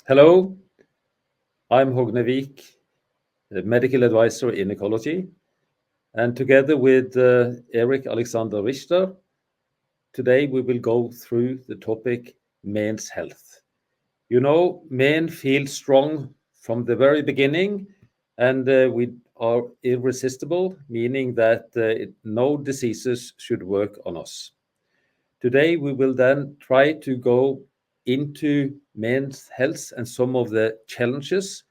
Hello, I'm Hogne, the medical advisor in ecology, and together with Erik-Alexander Richter, today we will go through the topic men's health. You know, men feel strong from the very beginning, and we are irresistible, meaning that no diseases should work on us. Today we will then try to go into men's health and some of the challenges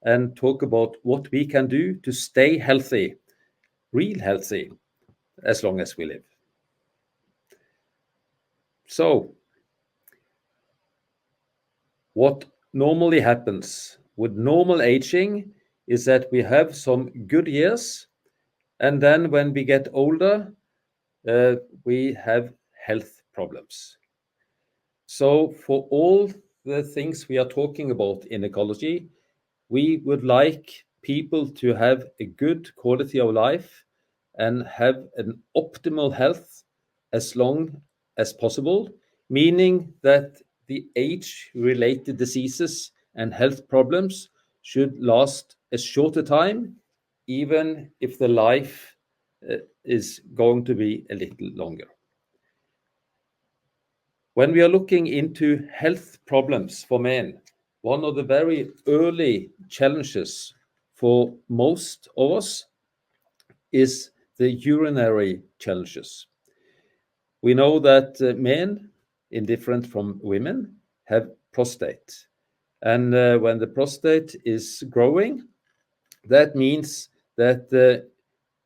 and talk about what we can do to stay healthy, real healthy, as long as we live. So, what normally happens with normal aging is that we have some good years, and then when we get older, we have health problems. So, for all the things we are talking about in ecology, we would like people to have a good quality of life and have an optimal health as long as possible, meaning that the age-related diseases and health problems should last a shorter time, even if the life is going to be a little longer. When we are looking into health problems for men, one of the very early challenges for most of us is the urinary challenges. We know that men, indifferent from women, have prostate. And when the prostate is growing, that means that the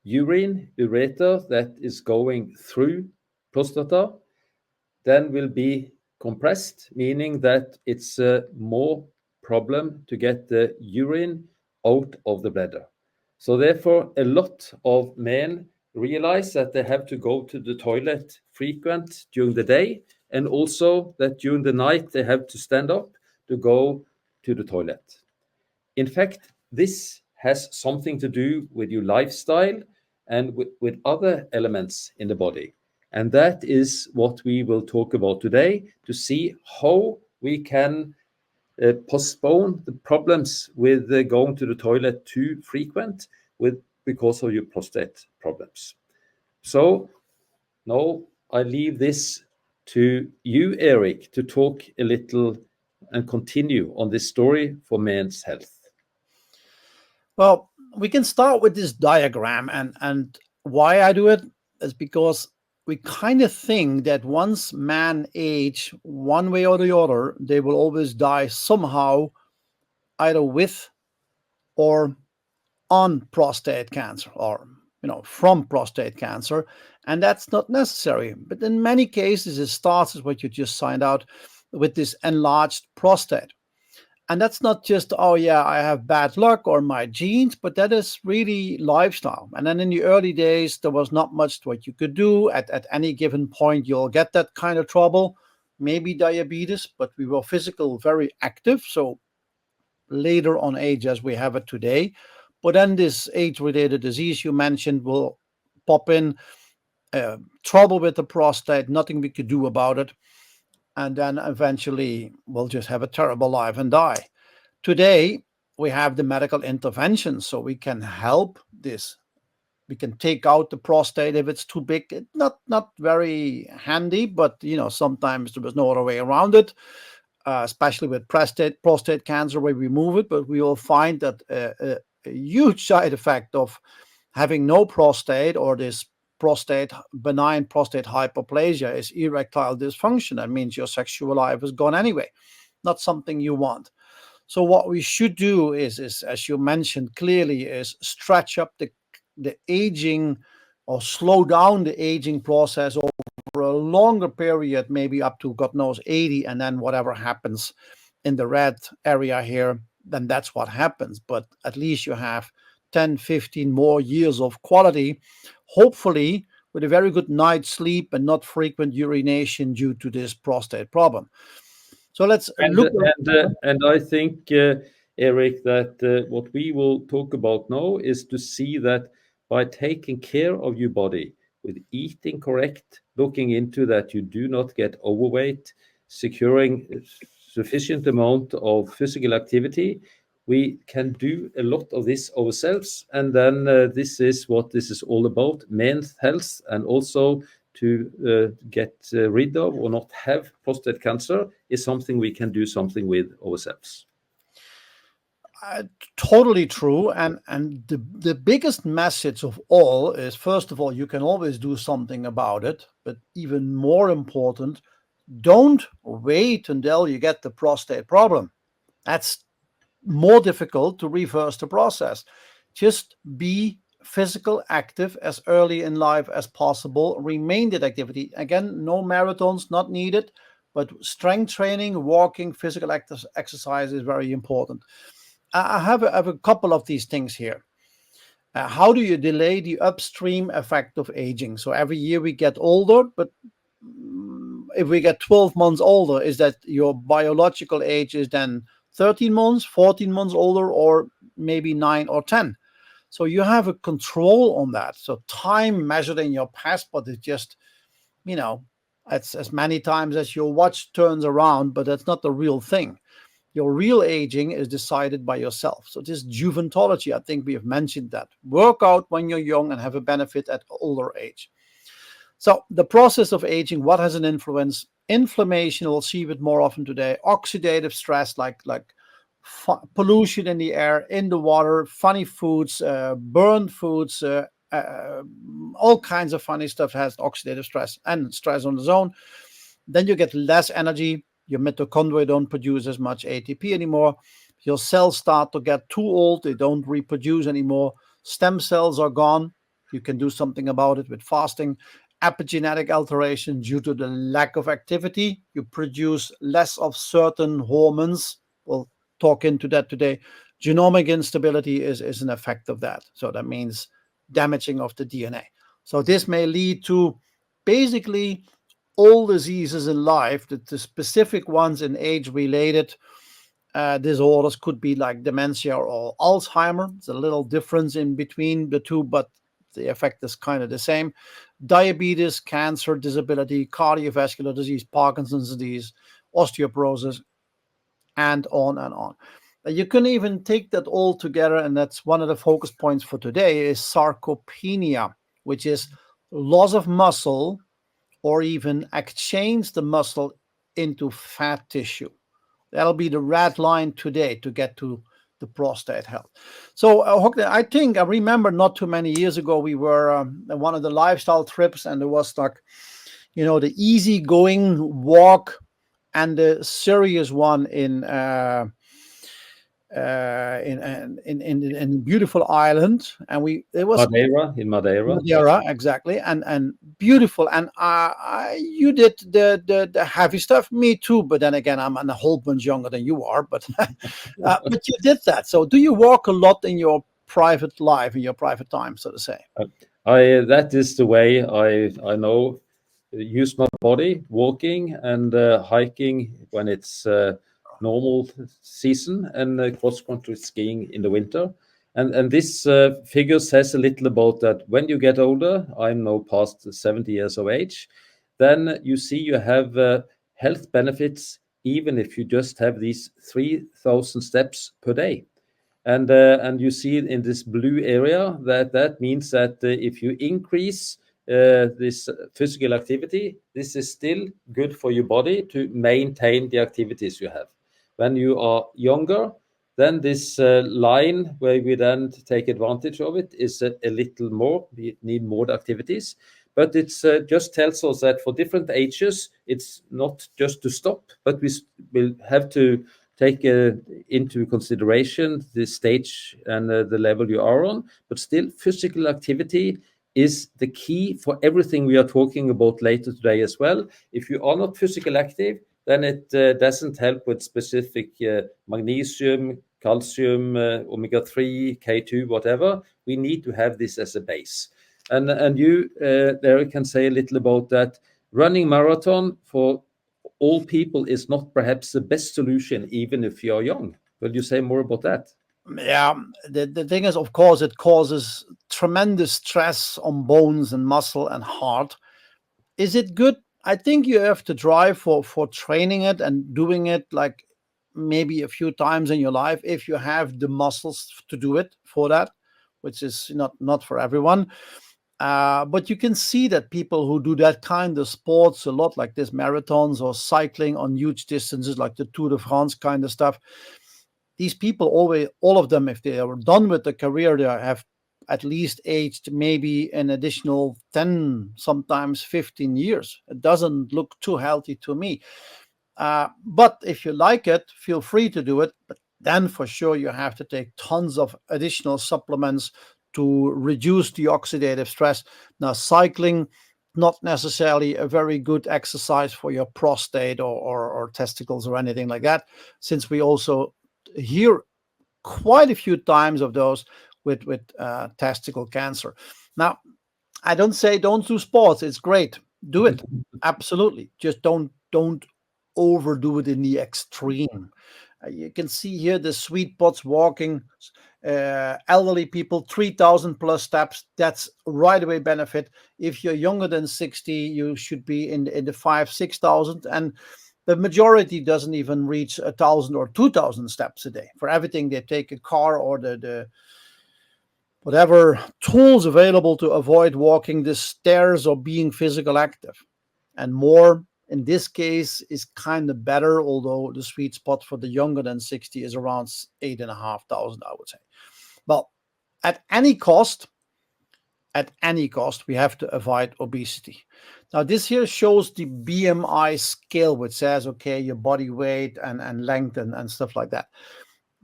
urethra that is going through prostata then will be compressed, meaning that it's a more problem to get the urine out of the bladder. So therefore, a lot of men realize that they have to go to the toilet frequent during the day, and also that during the night they have to stand up to go to the toilet. In fact, this has something to do with your lifestyle and with other elements in the body. And that is what we will talk about today to see how we can postpone the problems with going to the toilet too frequent because of your prostate problems. So now I leave this to you, Erik, to talk a little and continue on this story for men's health. Well, we can start with this diagram, and why I do it is because we kind of think that once man age one way or the other, they will always die somehow, either with or on prostate cancer, or from prostate cancer, and that's not necessary. But in many cases, it starts as what you just signed out with this enlarged prostate. And that's not just, oh yeah, I have bad luck or my genes, but that is really lifestyle. And then in the early days, there was not much what you could do. At any given point, you'll get that kind of trouble, maybe diabetes, but we were physical, very active. So later on age as we have it today. But then this age-related disease you mentioned will pop in, trouble with the prostate, nothing we could do about it. And then eventually we'll just have a terrible life and die. Today, we have the medical intervention, so we can help this. We can take out the prostate if it's too big. It's not very handy, but sometimes there was no other way around it, especially with prostate cancer, where we remove it. But we will find that a huge side effect of having no prostate, or this benign prostate hyperplasia, is erectile dysfunction. That means your sexual life is gone anyway, not something you want. So what we should do is as you mentioned clearly, is stretch up the aging, or slow down the aging process over a longer period, maybe up to God knows 80, and then whatever happens in the red area here, then that's what happens. But at least you have 10, 15 more years of quality, hopefully with a very good night's sleep and not frequent urination due to this prostate problem. So let's look. And I think, Erik, that what we will talk about now is to see that by taking care of your body with eating correct, looking into that you do not get overweight, securing sufficient amount of physical activity, we can do a lot of this ourselves. And then this is what this is all about, men's health, and also to get rid of or not have prostate cancer is something we can do something with ourselves. Totally true. And the biggest message of all is, first of all, you can always do something about it. But even more important, don't wait until you get the prostate problem. That's more difficult to reverse the process. Just be physical active as early in life as possible. Remain that activity. Again, no marathons not needed, but strength training, walking, physical exercise is very important. I have a couple of these things here. How do you delay the upstream effect of aging? So every year we get older, but if we get 12 months older, is that your biological age is then 13 months, 14 months older, or maybe 9 or 10? So you have a control on that. So time measured in your passport is just, it's as many times as your watch turns around, but that's not the real thing. Your real aging is decided by yourself. So this juventology, I think we have mentioned that. Work out when you're young and have a benefit at older age. So the process of aging, what has an influence? Inflammation, we'll see it more often today. Oxidative stress, like pollution in the air, in the water, funny foods, burned foods, all kinds of funny stuff has oxidative stress and stress on its own. Then you get less energy. Your mitochondria don't produce as much ATP anymore. Your cells start to get too old. They don't reproduce anymore. Stem cells are gone. You can do something about it with fasting. Epigenetic alteration due to the lack of activity. You produce less of certain hormones. We'll talk into that today. Genomic instability is an effect of that. So that means damaging of the DNA. So this may lead to basically all diseases in life, that the specific ones in age-related disorders could be like dementia or Alzheimer. It's a little difference in between the two, but the effect is kind of the same. Diabetes, cancer, disability, cardiovascular disease, Parkinson's disease, osteoporosis, and on and on. You can even take that all together, and that's one of the focus points for today, is sarcopenia, which is loss of muscle or even exchange the muscle into fat tissue. That'll be the red line today to get to the prostate health. So Hogne, I remember not too many years ago, we were on one of the lifestyle trips, and there was like, the easygoing walk and the serious one in beautiful island, and it was Madeira. Madeira, exactly, and beautiful. And you did the heavy stuff, me too. But then again, I'm a whole bunch younger than you are. But but you did that. So do you walk a lot in your private life, in your private time, so to say? That is the way I know use my body, walking and hiking when it's normal season, and cross-country skiing in the winter. And this figure says a little about that. When you get older, I'm now past 70 years of age, then you see you have health benefits even if you just have these 3,000 steps per day. And you see in this blue area that means that if you increase this physical activity, this is still good for your body to maintain the activities you have. When you are younger, then this line where we then take advantage of it is a little more. We need more activities, but it's just tells us that for different ages, it's not just to stop, but we will have to take into consideration the stage and the level you are on. But still, physical activity is the key for everything we are talking about later today as well. If you are not physical active, then it doesn't help with specific magnesium, calcium, omega-3, K2, whatever. We need to have this as a base. And you, there can say a little about that. Running marathon for all people is not perhaps the best solution, even if you are young. Will you say more about that? Yeah, the thing is, of course, it causes tremendous stress on bones and muscle and heart. Is it good? I think you have to drive for training it and doing it like maybe a few times in your life if you have the muscles to do it for that, which is not for everyone. But you can see that people who do that kind of sports a lot, like this marathons or cycling on huge distances, like the Tour de France kind of stuff, these people always, all of them, if they are done with the career, they have at least aged maybe an additional 10, sometimes 15 years. It doesn't look too healthy to me. But if you like it, feel free to do it. But then for sure, you have to take tons of additional supplements to reduce the oxidative stress. Now, cycling, not necessarily a very good exercise for your prostate or testicles or anything like that, since we also hear quite a few times of those with testicle cancer. Now, I don't say don't do sports. It's great. Do it. Absolutely. Just don't overdo it in the extreme. You can see here the sweet spots walking, elderly people, 3,000 plus steps. That's right away benefit. If you're younger than 60, you should be in the 5,000-6,000. And the majority doesn't even reach 1,000 or 2,000 steps a day. For everything, they take a car or the whatever tools available to avoid walking the stairs or being physical active. And more in this case is kind of better, although the sweet spot for the younger than 60 is around 8,500, I would say. Well, at any cost, we have to avoid obesity. Now, this here shows the BMI scale, which says, okay, your body weight and length and stuff like that.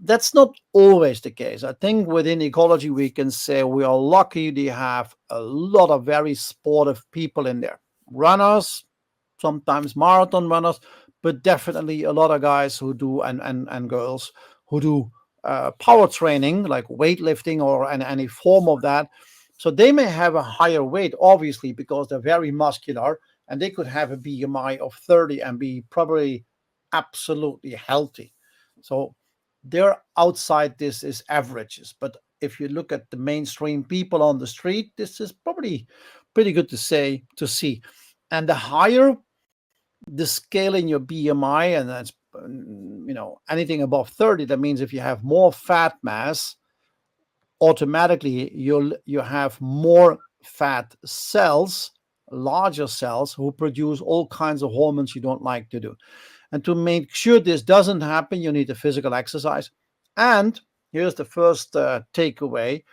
That's not always the case. I think within ecology, we can say we are lucky to have a lot of very sportive people in there. Runners, sometimes marathon runners, but definitely a lot of guys who do, and girls who do power training, like weightlifting or any form of that. So they may have a higher weight, obviously, because they're very muscular, and they could have a BMI of 30 and be probably absolutely healthy. So they're outside this is averages. But if you look at the mainstream people on the street, this is probably pretty good to see. And the higher the scale in your BMI, and that's anything above 30, that means if you have more fat mass, automatically you have more fat cells, larger cells, who produce all kinds of hormones you don't like to do. And to make sure this doesn't happen, you need a physical exercise. And here's the first takeaway: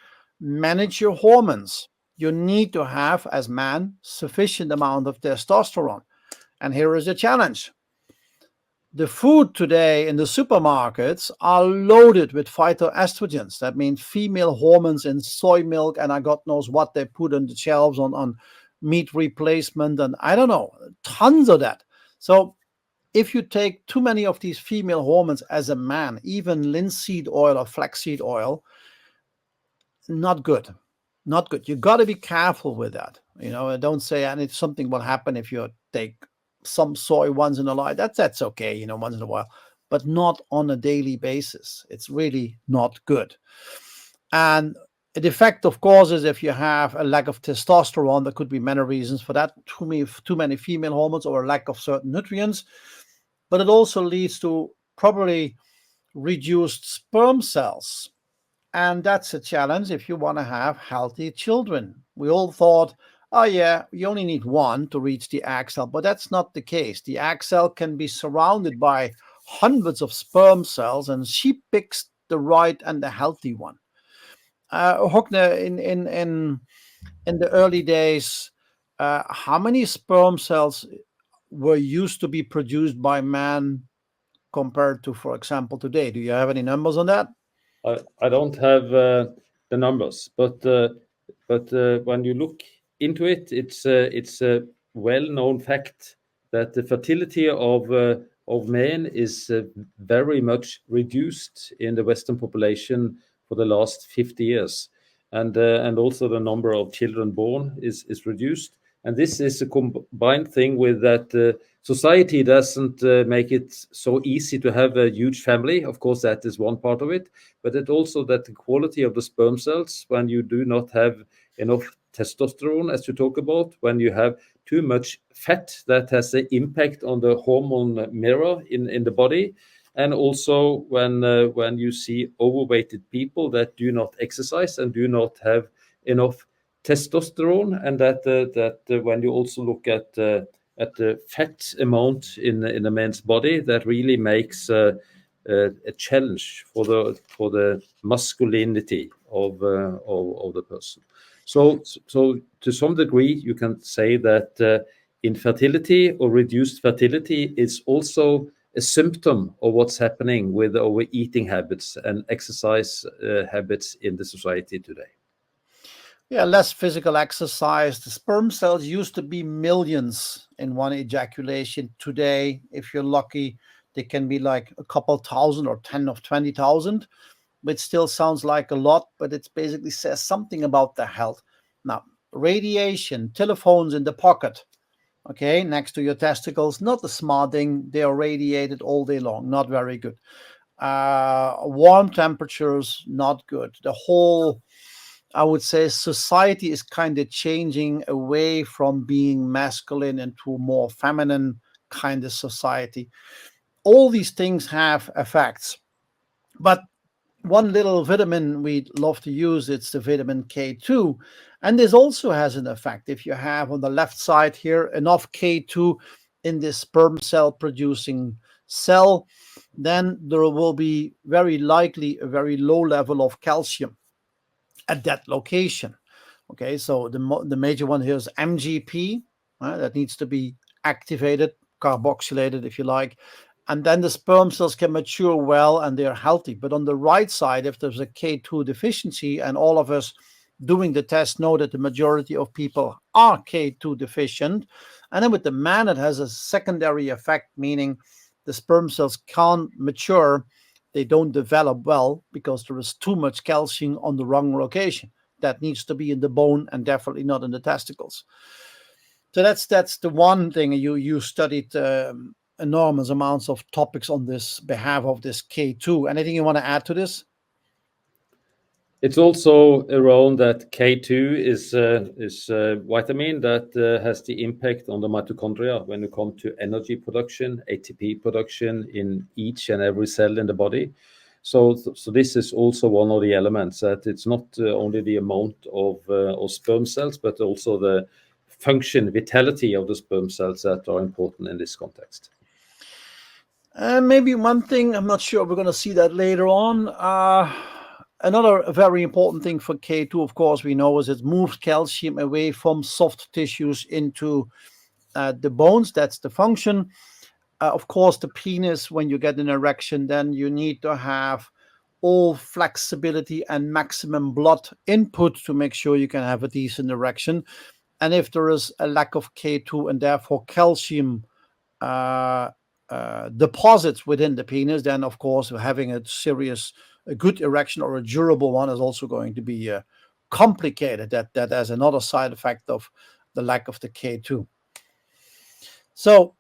manage your hormones. You need to have, as man, sufficient amount of testosterone. And here is the challenge. The food today in the supermarkets are loaded with phytoestrogens. That means female hormones in soy milk, and I God knows what they put on the shelves on meat replacement, and I don't know, tons of that. So if you take too many of these female hormones as a man, even linseed oil or flaxseed oil, not good. Not good. You got to be careful with that. Don't say and something will happen if you take some soy once in a while. That's okay, once in a while, but not on a daily basis. It's really not good. And the effect, of course, is if you have a lack of testosterone, there could be many reasons for that. Too many female hormones or a lack of certain nutrients. But it also leads to probably reduced sperm cells. And that's a challenge if you want to have healthy children. We all thought, oh yeah, you only need one to reach the egg cell, but that's not the case. The egg cell can be surrounded by hundreds of sperm cells, and she picks the right and the healthy one. Hogne, in the early days, how many sperm cells were used to be produced by man compared to, for example, today? Do you have any numbers on that? I don't have the numbers, but when you look into it, it's a well-known fact that the fertility of men is very much reduced in the Western population for the last 50 years, and also the number of children born is reduced. And this is a combined thing with that society doesn't make it so easy to have a huge family. Of course, that is one part of it, but it also that the quality of the sperm cells, when you do not have enough testosterone, as you talk about, when you have too much fat that has an impact on the hormone mirror in the body. And also when you see overweighted people that do not exercise and do not have enough testosterone, and that when you also look at the fat amount in a man's body, that really makes a challenge for the masculinity of the person. So to some degree, you can say that infertility or reduced fertility is also a symptom of what's happening with our eating habits and exercise habits in the society today. Yeah, less physical exercise. The sperm cells used to be millions in one ejaculation. Today, if you're lucky, they can be like a couple thousand or 10 of 20,000, which still sounds like a lot, but it basically says something about the health. Now, radiation, telephones in the pocket, okay, next to your testicles, not the smart thing. They are radiated all day long, not very good. Warm temperatures, not good. The whole, I would say, society is kind of changing away from being masculine into a more feminine kind of society. All these things have effects. But one little vitamin we love to use, it's the vitamin K2. And this also has an effect. If you have on the left side here enough K2 in this sperm cell producing cell, then there will be very likely a very low level of calcium at that location. Okay, so the major one here is MGP, that needs to be activated, carboxylated, if you like. And then the sperm cells can mature well and they're healthy. But on the right side, if there's a K2 deficiency, and all of us doing the test know that the majority of people are K2 deficient, and then with the man, it has a secondary effect, meaning the sperm cells can't mature, they don't develop well because there is too much calcium on the wrong location. That needs to be in the bone and definitely not in the testicles. So that's the one thing. You studied enormous amounts of topics on this behalf of this K2. Anything you want to add to this? It's also around that K2 is a vitamin that has the impact on the mitochondria when it comes to energy production, ATP production in each and every cell in the body. So this is also one of the elements, that it's not only the amount of sperm cells, but also the function, vitality of the sperm cells that are important in this context. And maybe one thing, I'm not sure, we're going to see that later on. Another very important thing for K2, of course, we know is it moves calcium away from soft tissues into the bones. That's the function. Of course, the penis, when you get an erection, then you need to have all flexibility and maximum blood input to make sure you can have a decent erection. And if there is a lack of K2 and therefore calcium uh, deposits within the penis, then of course having a good erection or a durable one is also going to be complicated. That has another side effect of the lack of the K2. So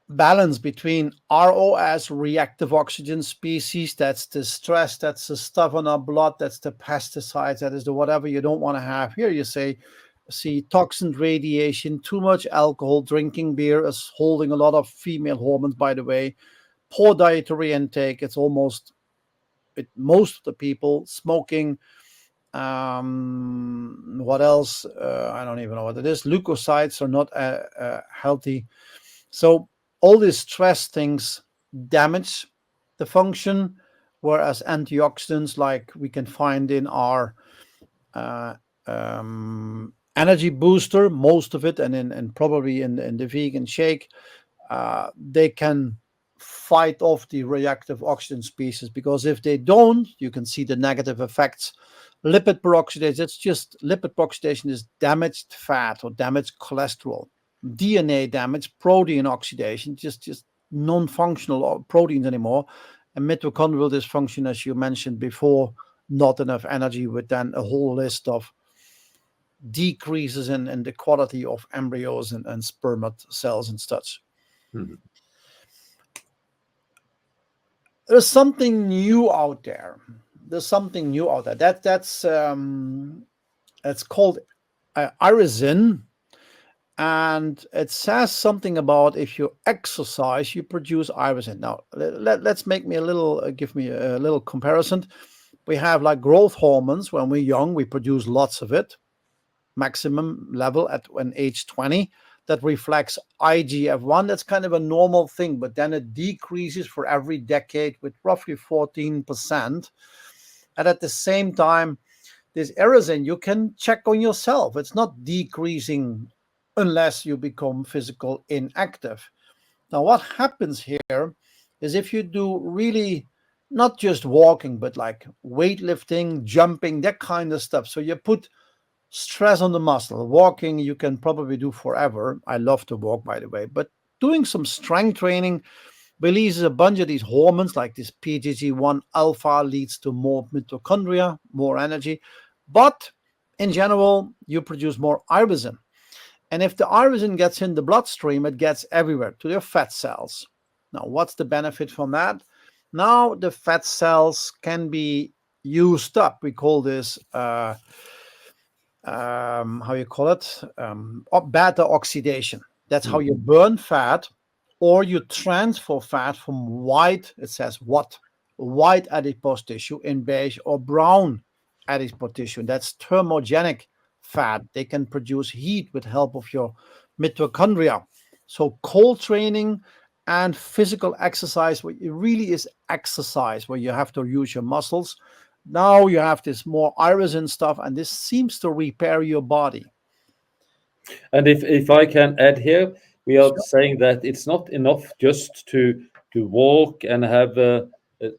balance between ROS, reactive oxygen species, that's the stress, that's the stuff on our blood, that's the pesticides, that is the whatever you don't want to have. Here you see toxin radiation, too much alcohol, drinking beer is holding a lot of female hormones, by the way, poor dietary intake, it's almost with most of the people, smoking, what else, I don't even know what it is, leukocytes are not healthy. So all these stress things damage the function, whereas antioxidants like we can find in our uh, energy booster, most of it, and probably in the vegan shake, they can fight off the reactive oxygen species, because if they don't, you can see the negative effects. Lipid peroxidase, it's just lipid peroxidation is damaged fat or damaged cholesterol. DNA damage, protein oxidation, just non-functional proteins anymore, and mitochondrial dysfunction, as you mentioned before, not enough energy, with then a whole list of decreases in the quality of embryos and spermat cells and such. Mhm. There's something new out there. That's called irisin, and it says something about if you exercise, you produce irisin. Now, let's make me a little, give me a little comparison. We have like growth hormones. When we're young, we produce lots of it, maximum level at when age 20. That reflects IGF-1. That's kind of a normal thing, but then it decreases for every decade with roughly 14%. And at the same time, this irisin, you can check on yourself. It's not decreasing unless you become physical inactive. Now, what happens here is if you do really not just walking, but like weightlifting, jumping, that kind of stuff. So you put stress on the muscle. Walking, you can probably do forever. I love to walk, by the way, but doing some strength training releases a bunch of these hormones like this PGG1 alpha, leads to more mitochondria, more energy. But in general, you produce more irisin. And if the irisin gets in the bloodstream, it gets everywhere to your fat cells. Now, what's the benefit from that? Now the fat cells can be used up. We call this how you call it, beta oxidation. That's how you burn fat, or you transfer fat from white, it says what, white adipose tissue in beige or brown adipose tissue. That's thermogenic fat. They can produce heat with help of your mitochondria. So cold training and physical exercise, where it really is exercise, where you have to use your muscles. Now you have this more irisin stuff, and this seems to repair your body. And if I can add here, we are Sure. saying that it's not enough just to walk and have a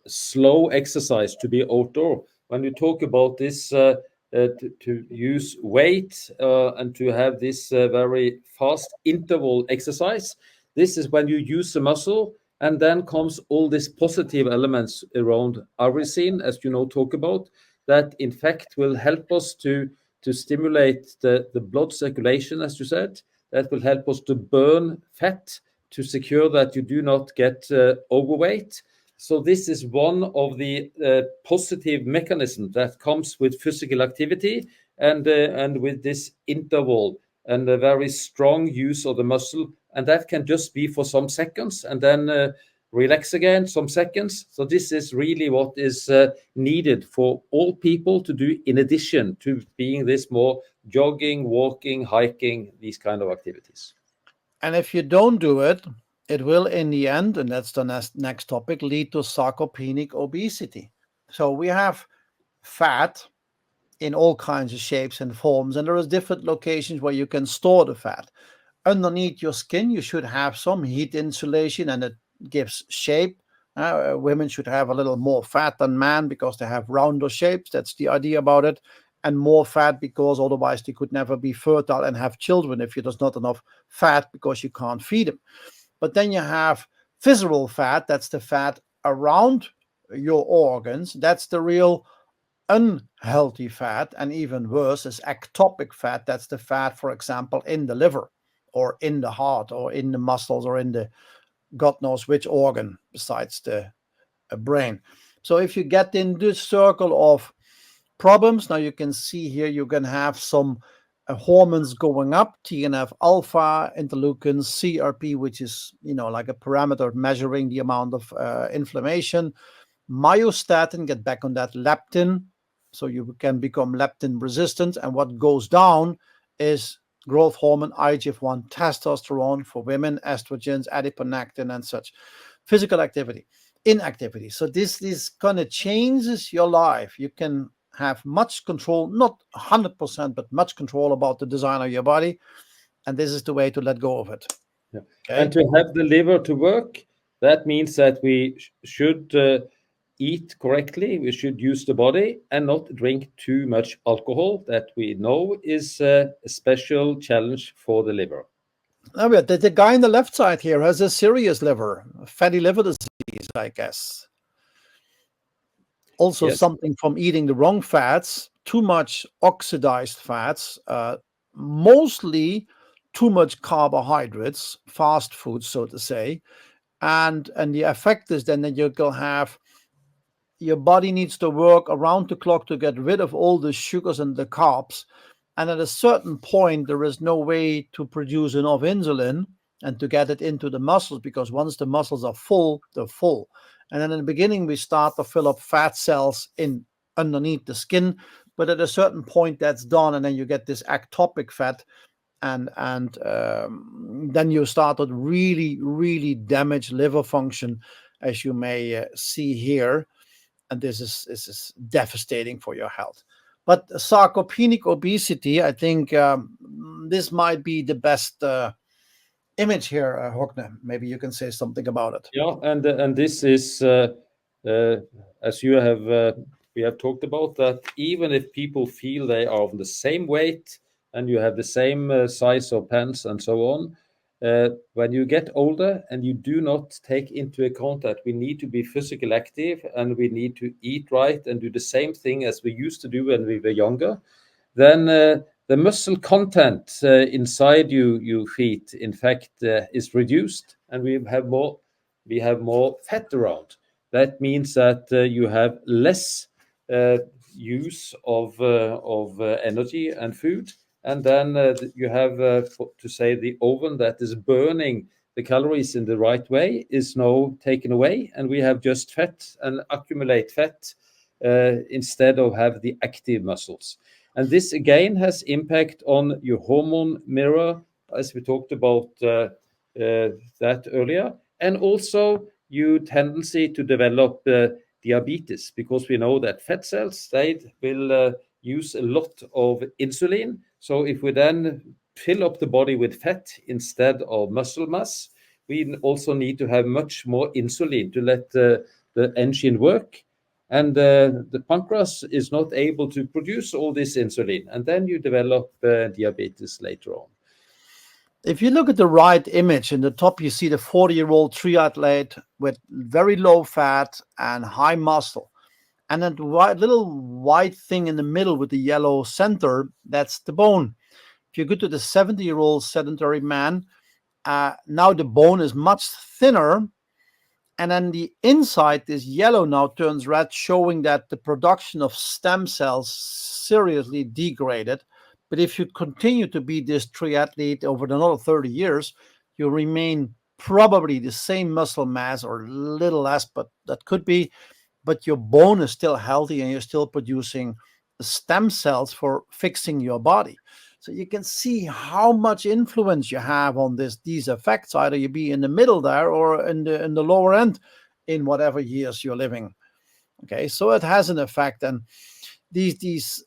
slow exercise to be outdoor. When we talk about this, to use weight and to have this very fast interval exercise, this is when you use the muscle, and then comes all these positive elements around irisin, as you know, talk about, that in fact will help us to stimulate the blood circulation, as you said. That will help us to burn fat to secure that you do not get overweight. So this is one of the positive mechanisms that comes with physical activity and with this interval and a very strong use of the muscle. And that can just be for some seconds and then relax again some seconds. So this is really what is needed for all people to do, in addition to being this more jogging, walking, hiking, these kind of activities. And if you don't do it, it will in the end, and that's the next topic, lead to sarcopenic obesity. So we have fat in all kinds of shapes and forms, and there is different locations where you can store the fat. Underneath your skin, you should have some heat insulation, and it gives shape. Women should have a little more fat than men because they have rounder shapes. That's the idea about it. And more fat because otherwise they could never be fertile and have children if there's not enough fat because you can't feed them. But then you have visceral fat. That's the fat around your organs. That's the real unhealthy fat. And even worse is ectopic fat. That's the fat, for example, in the liver or in the heart or in the muscles or in the God knows which organ besides the brain. So if you get in this circle of problems, now you can see here you can have some hormones going up, TNF alpha, interleukins, CRP, which is like a parameter measuring the amount of inflammation, myostatin, get back on that, leptin, so you can become leptin resistant. And what goes down is growth hormone, IGF-1, testosterone for women, estrogens, adiponectin, and such. Physical activity, inactivity. So this kind of changes your life. You can have much control, not 100%, but much control about the design of your body. And this is the way to let go of it. Yeah. Okay. And to have the liver to work, that means that we should eat correctly. We should use the body and not drink too much alcohol. That we know is a special challenge for the liver. Oh, yeah, the guy on the left side here has a serious liver, fatty liver disease, I guess. Also, Yes. something from eating the wrong fats, too much oxidized fats, mostly too much carbohydrates, fast food, so to say. And the effect is then that you'll have your body needs to work around the clock to get rid of all the sugars and the carbs. And at a certain point, there is no way to produce enough insulin and to get it into the muscles, because once the muscles are full, they're full. And then in the beginning, we start to fill up fat cells in underneath the skin. But at a certain point, that's done, and then you get this ectopic fat, and then you start to really damage liver function, as you may see here, and this is devastating for your health. But sarcopenic obesity, I think this might be the best image here, Hogne. Maybe you can say something about it. Yeah, and this is uh, as you have we have talked about that even if people feel they are of the same weight and you have the same size of pants and so on, when you get older and you do not take into account that we need to be physically active and we need to eat right and do the same thing as we used to do when we were younger, then the muscle content inside you feet, in fact, is reduced, and we have more fat around. That means that you have less uh, use of energy and food, and then you have to say the oven that is burning the calories in the right way is now taken away, and we have just fat and accumulate fat instead of have the active muscles. And this again has impact on your hormone mirror, as we talked about that earlier, and also your tendency to develop diabetes, because we know that fat cells, they will use a lot of insulin. So if we then fill up the body with fat instead of muscle mass, we also need to have much more insulin to let the engine work. And the pancreas is not able to produce all this insulin, and then you develop diabetes later on. If you look at the right image, in the top you see the 40-year-old triathlete with very low fat and high muscle. And then the little white thing in the middle with the yellow center, that's the bone. If you go to the 70-year-old sedentary man, now the bone is much thinner, and then the inside, this yellow now turns red, showing that the production of stem cells seriously degraded. But if you continue to be this triathlete over another 30 years, you remain probably the same muscle mass or a little less, but that could be. But your bone is still healthy and you're still producing stem cells for fixing your body. So you can see how much influence you have on these effects. Either you be in the middle there or in the lower end in whatever years you're living. Okay, so it has an effect, and these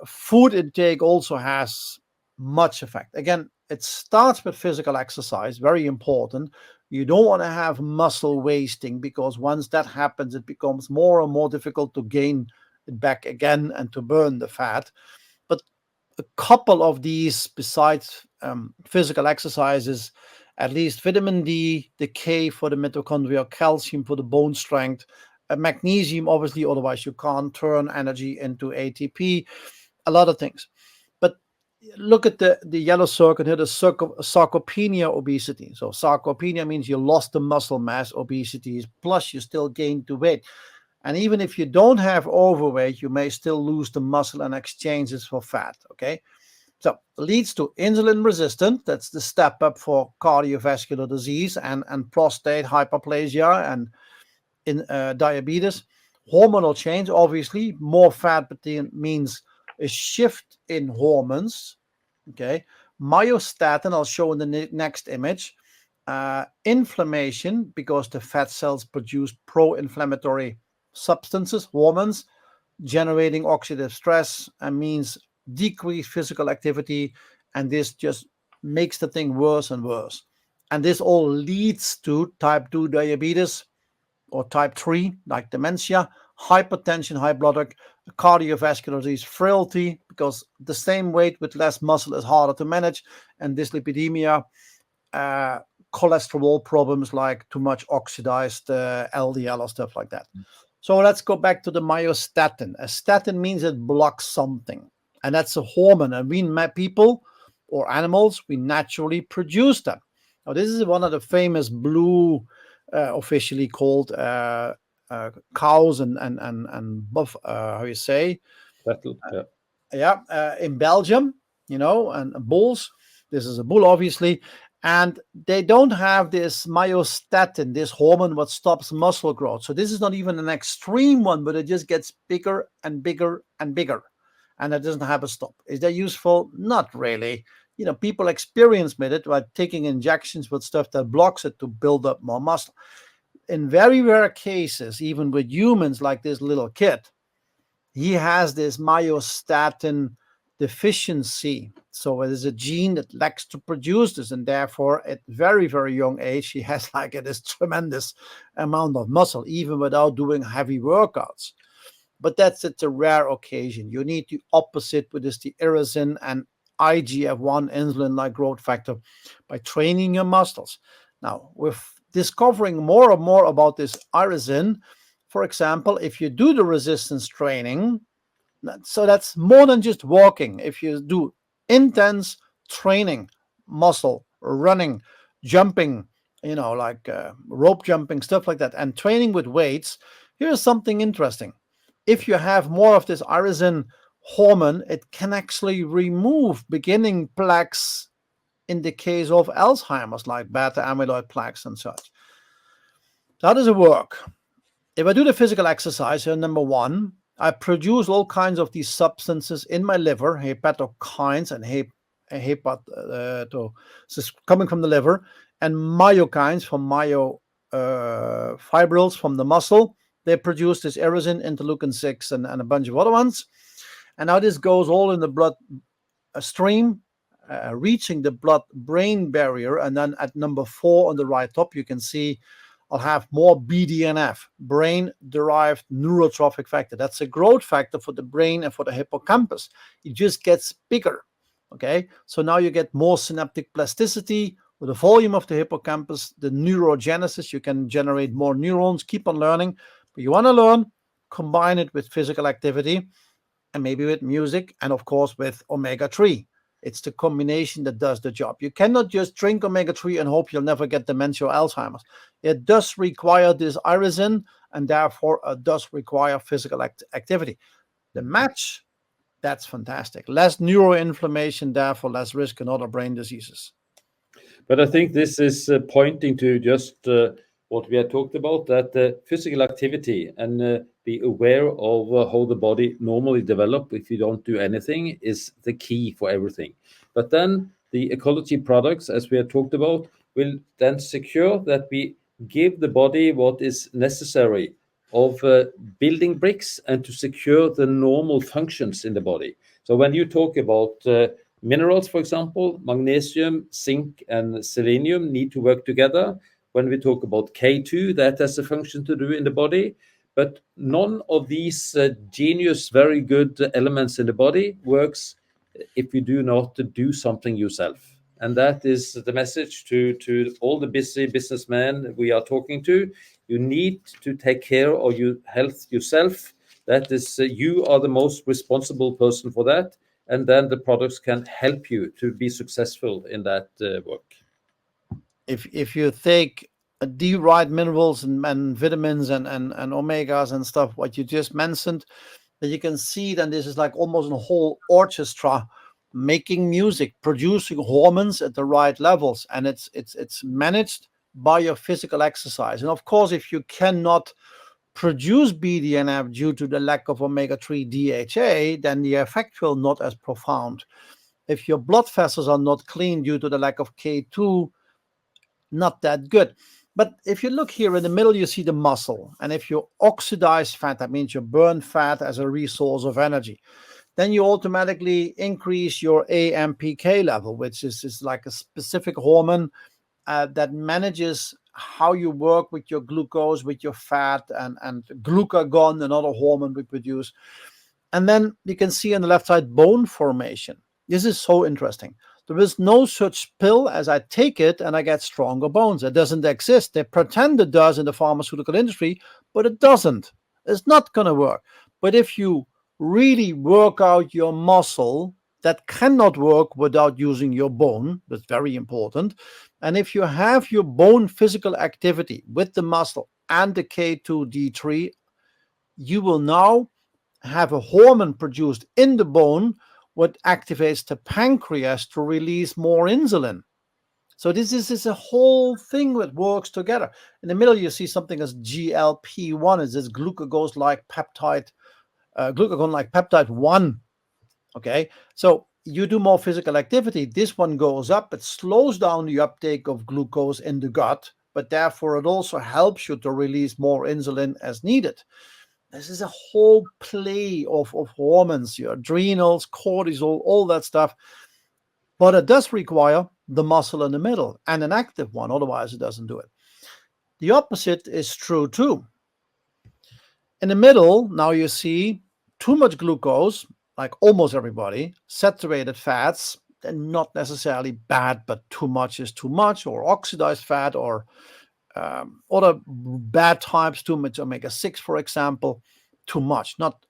food intake also has much effect. Again, it starts with physical exercise, very important. You don't want to have muscle wasting, because once that happens, it becomes more and more difficult to gain it back again and to burn the fat. But a couple of these, besides physical exercises, at least vitamin D, the K for the mitochondria, calcium for the bone strength, magnesium, obviously, otherwise you can't turn energy into ATP, a lot of things. But look at the yellow circle here, the sarcopenia obesity. So sarcopenia means you lost the muscle mass. Obesity is plus you still gained the weight. And even if you don't have overweight, you may still lose the muscle and exchange it for fat. Okay. So leads to insulin resistance. That's the step up for cardiovascular disease and prostate hyperplasia and in diabetes. Hormonal change, obviously, more fat means a shift in hormones. Okay. Myostatin, I'll show in the next image. Inflammation, because the fat cells produce pro-inflammatory substances, hormones, generating oxidative stress, and means decreased physical activity. And this just makes the thing worse and worse. And this all leads to type 2 diabetes or type 3, like dementia, hypertension, high blood pressure, cardiovascular disease, frailty, because the same weight with less muscle is harder to manage, and dyslipidemia, cholesterol problems like too much oxidized LDL or stuff like that. So let's go back to the myostatin. A statin means it blocks something, and that's a hormone. And we people or animals, we naturally produce them. Now, this is one of the famous blue, officially called cows and buff. How you say? Cattle, yeah. yeah, in Belgium, and bulls. This is a bull, obviously, and they don't have this myostatin, this hormone what stops muscle growth. So this is not even an extreme one, but it just gets bigger and bigger and bigger, and it doesn't have a stop. Is that useful? Not really. People experience with it by taking injections with stuff that blocks it to build up more muscle. In very rare cases, even with humans like this little kid, he has this myostatin deficiency. So it is a gene that lacks to produce this, and therefore, at very, very young age, he has like this tremendous amount of muscle, even without doing heavy workouts. But that's a rare occasion. You need the opposite, which is the irisin and IGF-1 insulin-like growth factor, by training your muscles. Now, with discovering more and more about this irisin, for example, if you do the resistance training, so that's more than just walking. If you do intense training, muscle, running, jumping, like rope jumping, stuff like that, and training with weights, here's something interesting. If you have more of this irisin hormone, it can actually remove beginning plaques in the case of Alzheimer's, like beta amyloid plaques and such. So how does it work? If I do the physical exercise, number one, I produce all kinds of these substances in my liver, hepatokines and coming from the liver, and myokines from fibrils from the muscle. They produce this irisin, interleukin 6, and a bunch of other ones. And now this goes all in the blood stream, reaching the blood-brain barrier. And then at number 4 on the right top, you can see I'll have more BDNF, brain-derived neurotrophic factor. That's a growth factor for the brain and for the hippocampus. It just gets bigger, okay? So now you get more synaptic plasticity with the volume of the hippocampus, the neurogenesis. You can generate more neurons, keep on learning. But you want to learn, combine it with physical activity and maybe with music and, of course, with omega-3. It's the combination that does the job. You cannot just drink omega-3 and hope you'll never get dementia or Alzheimer's. It does require this irisin, and therefore it does require physical activity. The match, that's fantastic. Less neuroinflammation, therefore less risk in other brain diseases. But I think this is pointing to just what we had talked about, that physical activity and be aware of how the body normally develops if you don't do anything is the key for everything. But then the ecology products, as we had talked about, will then secure that we give the body what is necessary of building bricks and to secure the normal functions in the body. So when you talk about minerals, for example, magnesium, zinc, and selenium need to work together. When we talk about K2, that has a function to do in the body. But none of these genius, very good elements in the body works if you do not do something yourself. And that is the message to all the busy businessmen we are talking to. You need to take care of your health yourself. That is, you are the most responsible person for that. And then the products can help you to be successful in that work. If you take the right minerals and vitamins and omegas and stuff, what you just mentioned, that you can see then this is like almost a whole orchestra making music, producing hormones at the right levels, and it's managed by your physical exercise. And of course, if you cannot produce BDNF due to the lack of omega-3 DHA, then the effect will not as profound. If your blood vessels are not clean due to the lack of K2, not that good. But if you look here in the middle, you see the muscle. And if you oxidize fat, that means you burn fat as a resource of energy. Then you automatically increase your AMPK level, which is like a specific hormone that manages how you work with your glucose, with your fat, and glucagon, another hormone we produce. And then you can see on the left side bone formation. This is so interesting. There is no such pill as I take it and I get stronger bones. It doesn't exist. They pretend it does in the pharmaceutical industry, but it doesn't. It's not going to work. But if you really work out your muscle, that cannot work without using your bone. That's very important. And if you have your bone physical activity with the muscle and the K2D3, you will now have a hormone produced in the bone, what activates the pancreas to release more insulin. So this is a whole thing that works together. In the middle, you see something as GLP-1, is this glucagon-like peptide 1. Okay, so you do more physical activity, this one goes up, it slows down the uptake of glucose in the gut, but therefore it also helps you to release more insulin as needed. This is a whole play of hormones, your adrenals, cortisol, all that stuff. But it does require the muscle in the middle and an active one, otherwise it doesn't do it. The opposite is true too. In the middle, now you see too much glucose, like almost everybody, saturated fats, they're not necessarily bad, but too much is too much, or oxidized fat, or other bad types, too much omega-6, for example, too much, not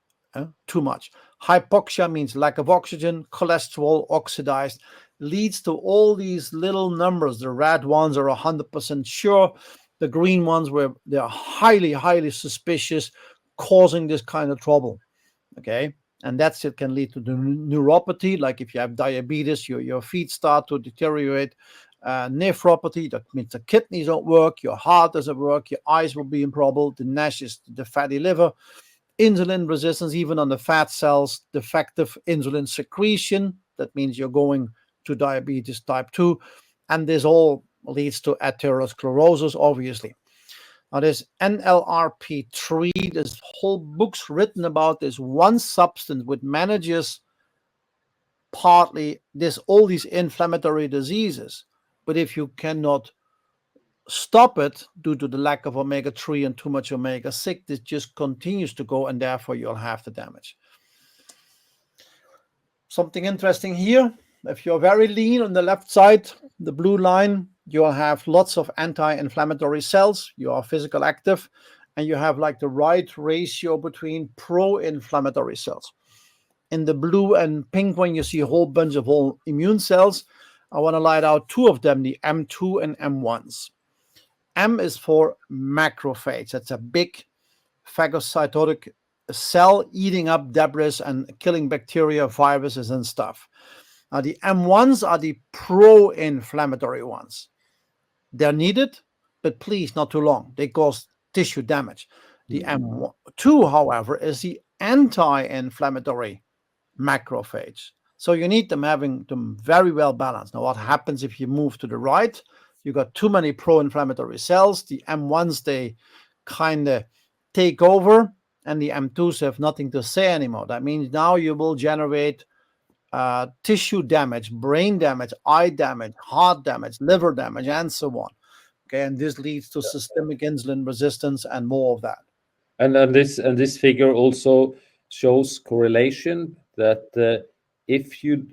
too much. Hypoxia means lack of oxygen, cholesterol oxidized, leads to all these little numbers. The red ones are 100% sure. The green ones where they're highly, highly suspicious, causing this kind of trouble. Okay. And that's it can lead to the neuropathy. Like if you have diabetes, your feet start to deteriorate. Nephropathy, that means the kidneys don't work, your heart doesn't work, your eyes will be in trouble. The NASH is the fatty liver. Insulin resistance, even on the fat cells, defective insulin secretion. That means you're going to diabetes type 2. And this all leads to atherosclerosis, obviously. Now, this NLRP3, there's whole books written about this one substance which manages partly all these inflammatory diseases. But if you cannot stop it due to the lack of omega-3 and too much omega-6, this just continues to go, and therefore you'll have the damage. Something interesting here, if you're very lean on the left side, the blue line, you'll have lots of anti-inflammatory cells, you are physical active, and you have like the right ratio between pro-inflammatory cells. In the blue and pink one, you see a whole bunch of all immune cells. I want to light out two of them, the M2 and M1s. M is for macrophage. That's a big phagocytotic cell eating up debris and killing bacteria, viruses, and stuff. Now, the M1s are the pro-inflammatory ones. They're needed, but please, not too long. They cause tissue damage. The M2, however, is the anti-inflammatory macrophage. So you need them having them very well balanced. Now, what happens if you move to the right? You got too many pro-inflammatory cells. The M1s, they kind of take over, and the M2s have nothing to say anymore. That means now you will generate tissue damage, brain damage, eye damage, heart damage, liver damage, and so on. Okay, and this leads to systemic insulin resistance and more of that. And this figure also shows correlation that if you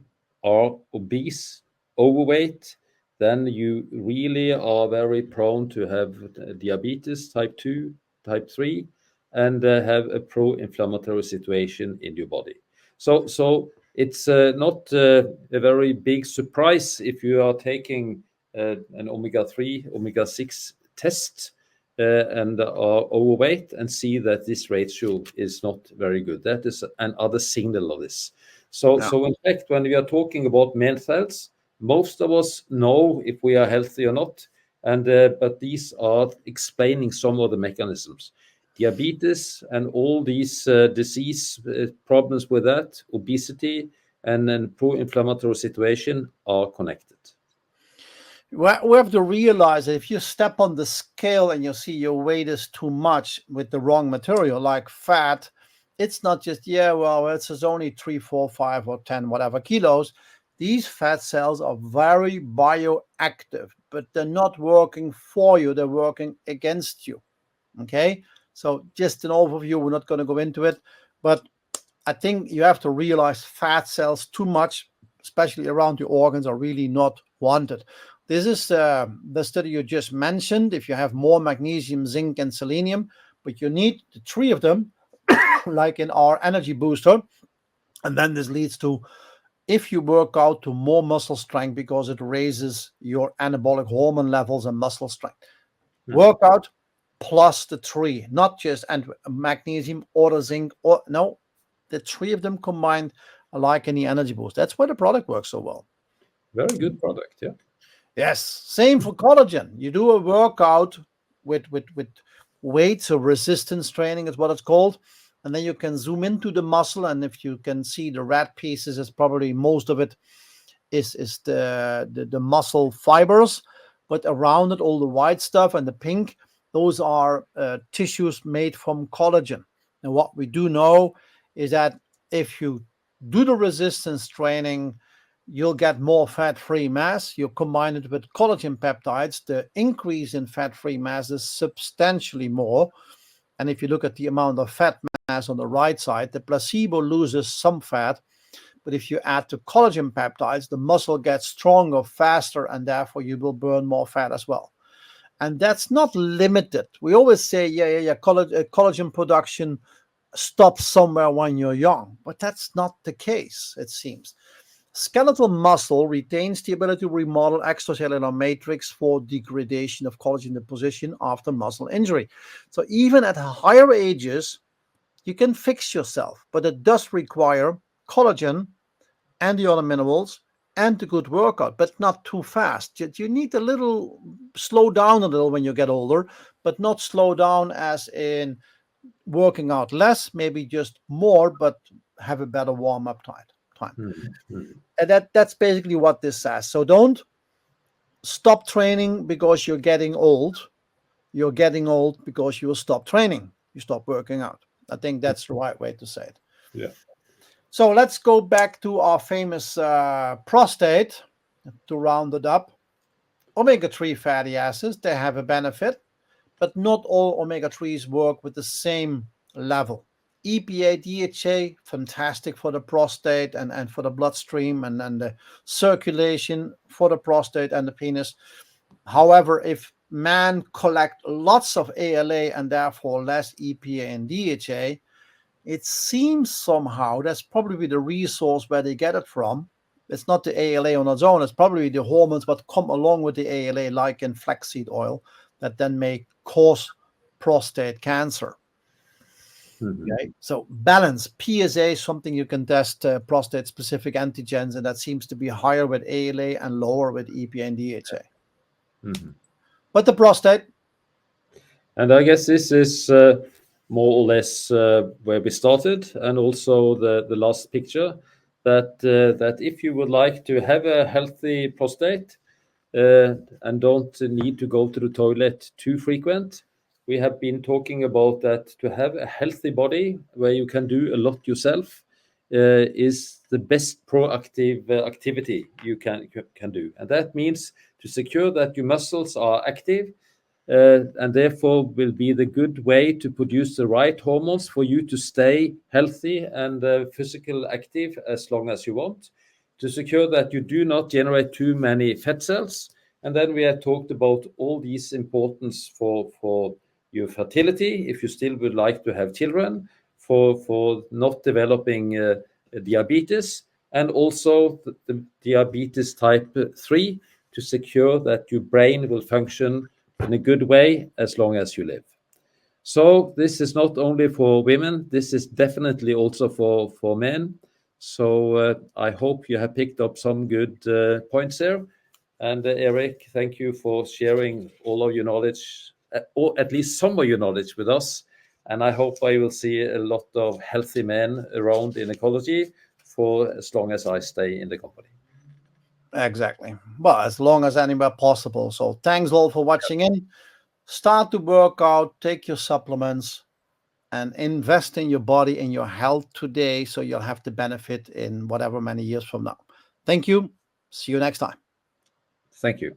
are obese, overweight, then you really are very prone to have diabetes type 2, type 3, and have a pro-inflammatory situation in your body. So it's not a very big surprise if you are taking an omega-3, omega-6 test and are overweight and see that this ratio is not very good. That is another signal of this. So in fact, when we are talking about men's health, most of us know if we are healthy or not, and but these are explaining some of the mechanisms. Diabetes and all these disease problems with that, obesity, and then pro-inflammatory situation are connected. We have to realize that if you step on the scale and you see your weight is too much with the wrong material, like fat, it's not just, it's just only 3, 4, 5, or 10, whatever kilos. These fat cells are very bioactive, but they're not working for you. They're working against you. Okay. So just an overview. We're not going to go into it, but I think you have to realize fat cells too much, especially around the organs, are really not wanted. This is the study you just mentioned. If you have more magnesium, zinc, and selenium, but you need the 3 of them, like in our energy booster. And then this leads to, if you work out, to more muscle strength because it raises your anabolic hormone levels and muscle strength. Workout plus the 3, not just and magnesium or the zinc, or no, the three of them combined are like any energy boost. That's why the product works so well. Very good product. Yeah. Yes, same for collagen. You do a workout with weights or resistance training is what it's called, and then you can zoom into the muscle, and if you can see the red pieces, it's probably most of it is the muscle fibers, but around it, all the white stuff and the pink, those are tissues made from collagen. And what we do know is that if you do the resistance training, you'll get more fat-free mass. You combine it with collagen peptides, the increase in fat-free mass is substantially more. And if you look at the amount of fat mass on the right side, the placebo loses some fat, but if you add the collagen peptides, the muscle gets stronger faster, and therefore you will burn more fat as well. And that's not limited. We always say, collagen production stops somewhere when you're young, but that's not the case, it seems. Skeletal muscle retains the ability to remodel extracellular matrix for degradation of collagen deposition after muscle injury. So even at higher ages, you can fix yourself, but it does require collagen and the other minerals and the good workout, but not too fast. You need a little, slow down a little when you get older, but not slow down as in working out less, maybe just more, but have a better warm-up time. Mm-hmm. And that's basically what this says. So don't stop training because you're getting old. You're getting old because you will stop training. You stop working out. I think that's the right way to say it. Yeah. So let's go back to our famous prostate to round it up. Omega-3 fatty acids, they have a benefit, but not all omega-3s work with the same level. EPA, DHA, fantastic for the prostate and for the bloodstream and the circulation for the prostate and the penis. However, if men collect lots of ALA and therefore less EPA and DHA, it seems somehow that's probably the resource where they get it from. It's not the ALA on its own. It's probably the hormones that come along with the ALA, like in flaxseed oil, that then may cause prostate cancer. Mm-hmm. Okay, so balance. PSA is something you can test prostate-specific antigens, and that seems to be higher with ALA and lower with EPA and DHA. Mm-hmm. But the prostate. And I guess this is more or less where we started, and also the last picture, that if you would like to have a healthy prostate and don't need to go to the toilet too frequent, we have been talking about that to have a healthy body where you can do a lot yourself is the best proactive activity you can do. And that means to secure that your muscles are active, and therefore will be the good way to produce the right hormones for you to stay healthy and physical active as long as you want, to secure that you do not generate too many fat cells. And then we have talked about all these importance for your fertility, if you still would like to have children, for not developing diabetes, and also the diabetes type 3, to secure that your brain will function in a good way as long as you live. So this is not only for women, this is definitely also for men. So I hope you have picked up some good points there. And Erik, thank you for sharing all of your knowledge, or at least some of your knowledge with us. And I hope I will see a lot of healthy men around in ecology for as long as I stay in the company. Exactly. Well, as long as anywhere possible. So thanks all for watching in. Start to work out, take your supplements, and invest in your body and your health today so you'll have the benefit in whatever many years from now. Thank you. See you next time. Thank you.